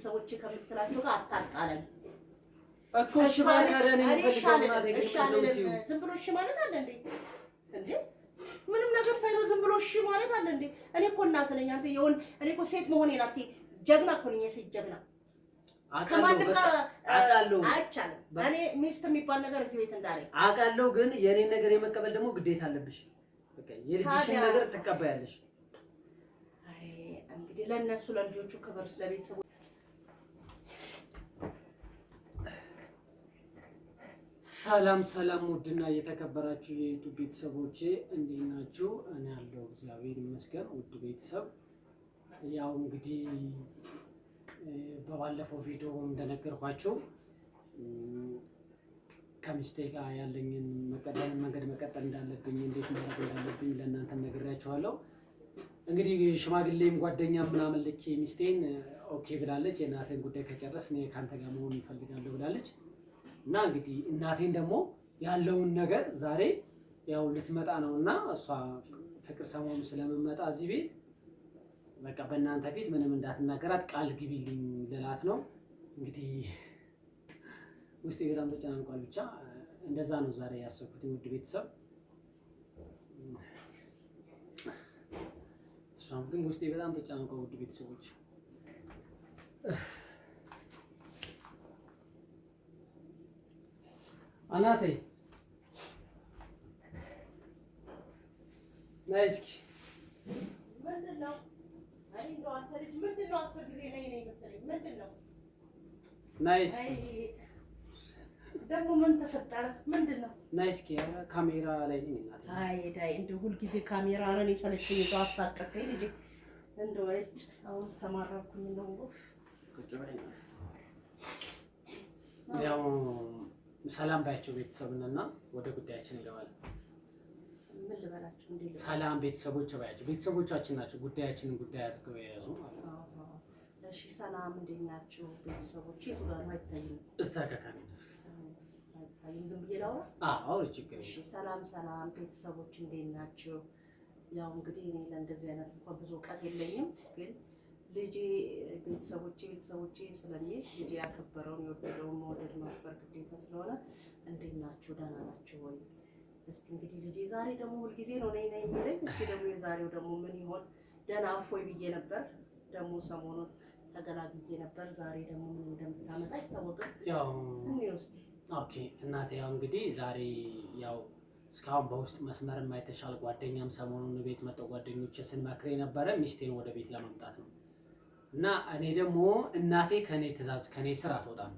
ቤተሰቦቼ ከምትላቸው ጋር አታጣላኝ እኮ። እሺ ባካዳኔ ዝም ብሎ እሺ ማለት አለ እንዴ? እንዴ ምንም ነገር ሳይኖር ዝም ብሎ እሺ ማለት አለ እንዴ? እኔ እኮ እናት ነኝ። አንተ የሆን እኔ እኮ ሴት መሆኔ ናት። ጀግና እኮ ነኝ፣ የሴት ጀግና። ከማንም ጋር አውቃለሁ አይቻልም። እኔ ሚስት የሚባል ነገር እዚህ ቤት እንዳለኝ አውቃለሁ። ግን የኔን ነገር የመቀበል ደግሞ ግዴታ አለብሽ። በቃ የልጅሽን ነገር ትቀበያለሽ። አይ እንግዲህ ለነሱ ለልጆቹ ክብር ስለቤተሰቡ ሰላም ሰላም። ውድና እየተከበራችሁ የዩቲዩብ ቤተሰቦቼ እንዴት ናችሁ? እኔ ያለው እግዚአብሔር ይመስገን። ውድ ቤተሰብ ያው እንግዲህ በባለፈው ቪዲዮ እንደነገርኳችሁ ከሚስቴ ጋር ያለኝን መንገድ መቀጠል እንዳለብኝ እንዴት ማድረግ እንዳለብኝ ለእናንተ ነግሬያችኋለሁ። እንግዲህ ሽማግሌም ጓደኛም ምናምን ልኬ ሚስቴን ኦኬ ብላለች። የእናቴን ጉዳይ ከጨረስ እኔ ከአንተ ጋር መሆን እፈልጋለሁ ብላለች። እና እንግዲህ እናቴን ደግሞ ያለውን ነገር ዛሬ ያው ልትመጣ ነው እና እሷ ፍቅር ሰሞኑ ስለምመጣ እዚህ ቤት በቃ በእናንተ ፊት ምንም እንዳትናገራት ቃል ግቢልኝ ልላት ነው። እንግዲህ ውስጤ በጣም ተጨናንቋል። ብቻ እንደዛ ነው ዛሬ ያሰብኩት ውድ ቤተሰብ። እሷም ግን ውስጤ በጣም ተጨናንቋል ውድ ቤተሰቦች። አናቴ ነይ እስኪ። ምንድን ነው? አይ እንደው አንተ ልጅ ምንድን ነው 10 ጊዜ ነይ ነይ የምትለኝ ምንድን ነው? ነይ እስኪ። ደግሞ ምን ተፈጠረ? ምንድን ነው? ነይ እስኪ። ካሜራ ላይ ነኝ እናቴ። አይ ዳይ እንደው ሁልጊዜ ካሜራ ነን የሰለችኝ እንደው አሳቀቀኝ ልጅ። እንደው እጭ አሁንስ ተማረኩኝ ነው። ቁጭ በይ። ያው ሰላም ባያቸው ቤተሰብንና ወደ ጉዳያችን እንገባለን። ምን ልበላችሁ እንዴ? ሰላም ቤተሰቦች ባያቸው ቤተሰቦቻችን ናቸው ጉዳያችንን ጉዳይ አድርገው የያዙ ማለት ነው። እሺ ሰላም እንዴት ናችሁ ቤተሰቦች? የቱ ጋር ነው አይታይም? እዛ ከካሜ ነስ አይታይም። ዝም ብዬ ላውራ? አዎ ችግር እሺ ሰላም ሰላም ቤተሰቦች እንዴት ናችሁ? ያው እንግዲህ እኔ ለእንደዚህ አይነት እንኳን ብዙ እውቀት የለኝም፣ ግን ልጄ ቤተሰቦቼ ስለሚል ልጄ ያከበረውን የወደደውን መውደድ ማክበር ግዴታ ስለሆነ እንዴት ናችሁ? ደህና ናችሁ ወይ? እስቲ እንግዲህ ልጄ ዛሬ ደግሞ ሁልጊዜ ነው ነይ ነይ የሚለኝ። እስቲ ደግሞ የዛሬው ደግሞ ምን ይሆን? ደህና እፎይ ብዬ ነበር፣ ደግሞ ሰሞኑን ተገላግዬ ነበር። ዛሬ ደግሞ ምን እንደምታመጣ አይታወቅም። ያው እስቲ ኦኬ እናቴ፣ ያው እንግዲህ ዛሬ ያው እስካሁን በውስጥ መስመር የማይተሻል ጓደኛም ሰሞኑን ቤት መጣው ጓደኞቼ ስንመክር የነበረ ሚስቴን ወደ ቤት ለማምጣት ነው። እና እኔ ደግሞ እናቴ ከኔ ትእዛዝ ከኔ ስራ አትወጣም።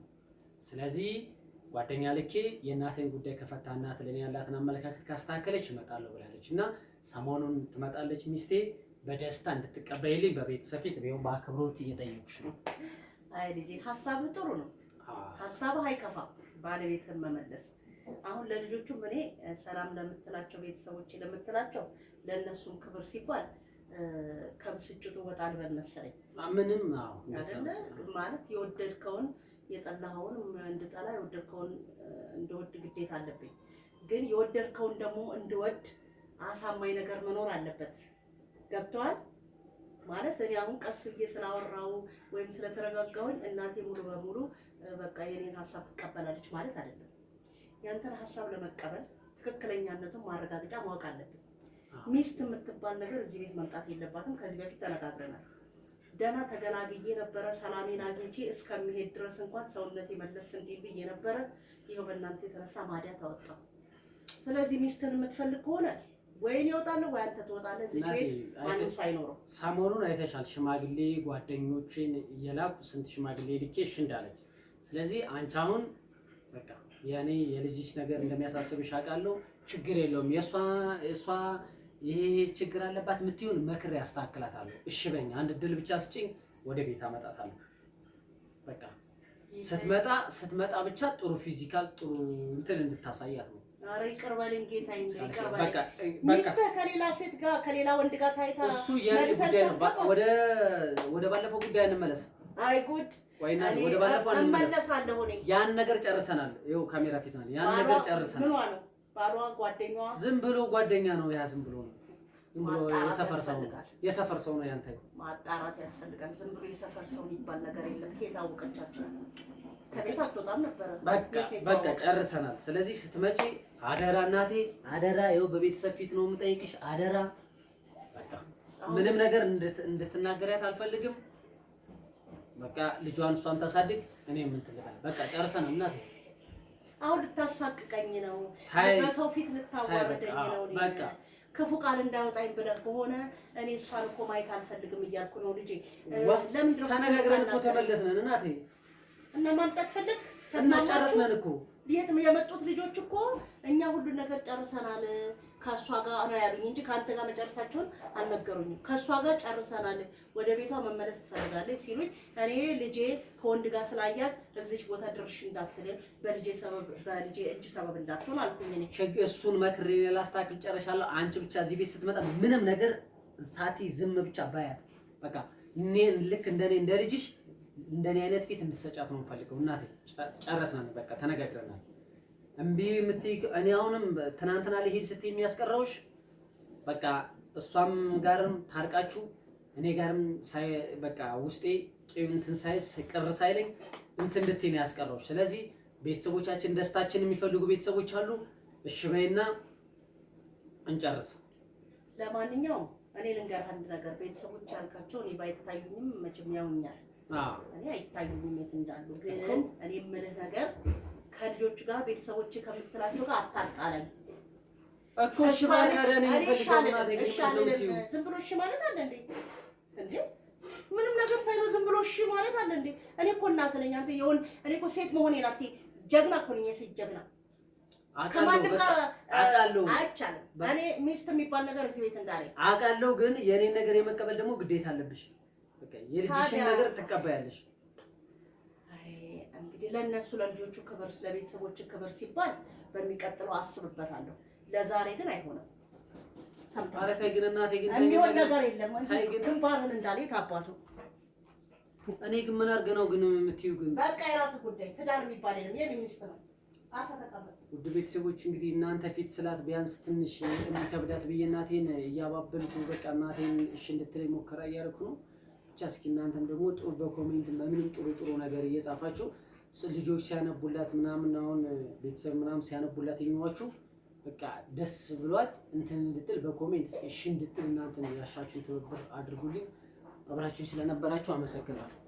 ስለዚህ ጓደኛ ልኬ የእናቴን ጉዳይ ከፈታ እናት ለኔ ያላትን አመለካከት ካስተካከለች እመጣለሁ ብላለች። እና ሰሞኑን ትመጣለች ሚስቴ። በደስታ እንድትቀበይልኝ በቤተሰብ ፊት ቢሆን በአክብሮት እየጠየቁሽ ነው። አይ ልጄ ሀሳብህ ጥሩ ነው። ሀሳብህ አይከፋም። ባለቤትህን መመለስ አሁን ለልጆቹም እኔ ሰላም ለምትላቸው ቤተሰቦቼ ለምትላቸው ለእነሱም ክብር ሲባል ከምስጭቱ ወጣ ልበል መሰለኝ። ምንም ማለት የወደድከውን የጠላኸውን እንድጠላ የወደድከውን እንደወድ ግዴታ አለብኝ። ግን የወደድከውን ደግሞ እንድወድ አሳማኝ ነገር መኖር አለበት። ገብቶሃል? ማለት እኔ አሁን ቀስ ብዬ ስላወራው ወይም ስለተረጋጋሁኝ እናቴ ሙሉ በሙሉ በቃ የኔን ሀሳብ ትቀበላለች ማለት አይደለም። ያንተን ሀሳብ ለመቀበል ትክክለኛነቱን ማረጋገጫ ማወቅ አለብኝ። ሚስት የምትባል ነገር እዚህ ቤት መምጣት የለባትም። ከዚህ በፊት ተነጋግረናል። ደህና ተገላግዬ ነበረ። ሰላሜን አግኝቼ እስከሚሄድ ድረስ እንኳን ሰውነቴ መለስ እንዲል ብዬ ነበረ። ይኸው በእናንተ የተነሳ ማዲያ ተወጣው። ስለዚህ ሚስትን የምትፈልግ ከሆነ ወይኔ እወጣለሁ ወይ አንተ ትወጣለህ። እዚህ ቤት ማንም ሰው አይኖርም። ሰሞኑን አይተሻል። ሽማግሌ ጓደኞቼን እየላኩ ስንት ሽማግሌ ልኬ እሺ እንዳለች። ስለዚህ አንቺ አሁን በቃ ያኔ የልጅሽ ነገር እንደሚያሳስብሽ አውቃለሁ። ችግር የለውም። የእሷ ይሄ ችግር አለባት የምትይውን መክሬ ያስተካክላታለሁ። እሺ በኛ አንድ ድል ብቻ ስጭኝ፣ ወደ ቤት አመጣታለሁ። በቃ ስትመጣ ብቻ ጥሩ ፊዚካል ጥሩ እንትን እንድታሳያት ነው። አረ ይቅር በለኝ ጌታዬ፣ ይቅር በለኝ። ሚስትህ ከሌላ ሴት ጋር ከሌላ ወንድ ጋር ታይታ እሱ የኔ ጉዳይ ነው። ወደ ባለፈው ጉዳይ እንመለስ። አይ ጉድ ወይና ወደ ባለፈው እንመለሳለሁ። እኔ ያን ነገር ጨርሰናል። ይኸው ካሜራ ፊት ነው። ያን ነገር ጨርሰናል። ምንዋ ነው ባሏ ጓደኛዋ? ዝም ብሎ ጓደኛ ነው። ያ ዝም ብሎ ነው። ዝም ብሎ የሰፈር ሰው ነው ያንተ ማጣራት ያስፈልጋል። ዝም ብሎ የሰፈር ሰው የሚባል ነገር የለም። የታወቀቻቸው ከቤት አትወጣም ነበር። በቃ ጨርሰናል። ስለዚህ ስትመጪ አደራ እናቴ አደራ፣ ይኸው በቤተሰብ ፊት ነው የምጠይቅሽ አደራ። በቃ ምንም ነገር እንድትናገሪያት አልፈልግም። በቃ ልጇን እሷን ታሳድግ፣ እኔ ምን ትልበል። በቃ ጨርሰናል እናቴ። አሁን ልታሳቅቀኝ ነው፣ በሰው ፊት ልታዋርደኝ ነው። በቃ ክፉ ቃል እንዳይወጣኝ ብለህ ከሆነ እኔ እሷን እኮ ማየት አልፈልግም እያልኩ ነው ልጄ። ለምንድን ነው ተነጋግረን እኮ ተመለስነን እናቴ። እና ማምጣት ፈለግ እና ጨረስነን እኮ የመጡት ልጆች እኮ እኛ ሁሉን ነገር ጨርሰናል ከሷ ጋር ነው ያሉኝ እንጂ ካንተ ጋር መጨረሳቸውን አልነገሩኝም። ከሷ ጋር ጨርሰናል፣ ወደ ቤቷ መመለስ ትፈልጋለች ሲሉኝ እኔ ልጄ ከወንድ ጋር ስላያት እዚች ቦታ ድርሽ እንዳትል በልጄ እጅ ሰበብ እንዳትሆን አልኩኝ። እኔ እሱን መክሬ ላስታክል ጨርሻለሁ። አንቺ ብቻ እዚህ ቤት ስትመጣ ምንም ነገር ሳቲ ዝም ብቻ ባያት። በቃ እኔ ልክ እንደኔ እንደ ልጅሽ እንደኔ አይነት ፊት እንድትሰጫት ነው የምፈልገው እናቴ። ጨረስናል፣ በቃ ተነጋግረናል። እምቢ የምትይ እኔ አሁንም ትናንትና ልሄድ ስትይ የሚያስቀረውሽ በቃ እሷም ጋርም ታርቃችሁ እኔ ጋርም በቃ ውስጤ እንትን ሳይስ ቅር ሳይለኝ እንትን እንድትይ ነው ያስቀረውሽ። ስለዚህ ቤተሰቦቻችን ደስታችን የሚፈልጉ ቤተሰቦች አሉ። እሺ በይና እንጨርስ። ለማንኛውም እኔ ልንገርህ አንድ ነገር፣ ቤተሰቦች ያልካቸው እኔ ባይታዩኝም መቼም ያውኛል። እኔ አይታዩኝም የት እንዳሉ። ግን እኔ የምልህ ነገር ከልጆች ጋር ቤተሰቦች ከምትላቸው ጋር አታጣላኝ እኮ። እሺ ማለት አይደለም ዝም ብሎ እሺ ማለት አለ እንዴ? እንዴ ምንም ነገር ሳይኖር ዝም ብሎ እሺ ማለት አለ እንዴ? እኔ እኮ እናት ነኝ። አንተ እኔ እኮ ሴት መሆኔ ናት። ጀግና እኮ ነኝ፣ የሴት ጀግና። ከማንም ጋር አውቃለሁ አይቻልም። እኔ ሚስት የሚባል ነገር እዚህ ቤት እንዳለኝ አውቃለሁ። ግን የኔን ነገር የመቀበል ደግሞ ግዴታ አለብሽ። በቃ የልጅሽን ነገር ትቀበያለሽ። እንግዲህ ለነሱ ለልጆቹ ክብር ለቤተሰቦች ክብር ሲባል በሚቀጥለው አስብበታለሁ። ለዛሬ ግን አይሆንም። ሰምታለህ? ታይ ግን እናቴ ግን የሚሆን ነገር የለም። ግን ባልን እንዳለ ታባቱ እኔ ግን ምን አድርገህ ነው ግን የምትይው? ግን በቃ የራስህ ጉዳይ። ትዳር የሚባል የለም። የኔ ሚስት ነው። አታተቀበል። ውድ ቤተሰቦች እንግዲህ እናንተ ፊት ስላት ቢያንስ ትንሽ እንከብዳት ብዬ እናቴን እያባበልኩ በቃ እናቴን እሺ እንድትለኝ ሙከራ እያደረኩ ነው። ብቻ እስኪ እናንተም ደግሞ ጥሩ በኮሜንት በምንም ጥሩ ነገር እየጻፋችሁ ልጆች ሲያነቡላት ምናምን አሁን ቤተሰብ ምናምን ሲያነቡላት የሚዋችሁ በቃ ደስ ብሏት እንትን እንድትል በኮሜንት እስኪ እሺ እንድትል እናንተ ያሻችሁ ትብብር አድርጉልኝ። አብራችሁኝ ስለነበራችሁ አመሰግናለሁ።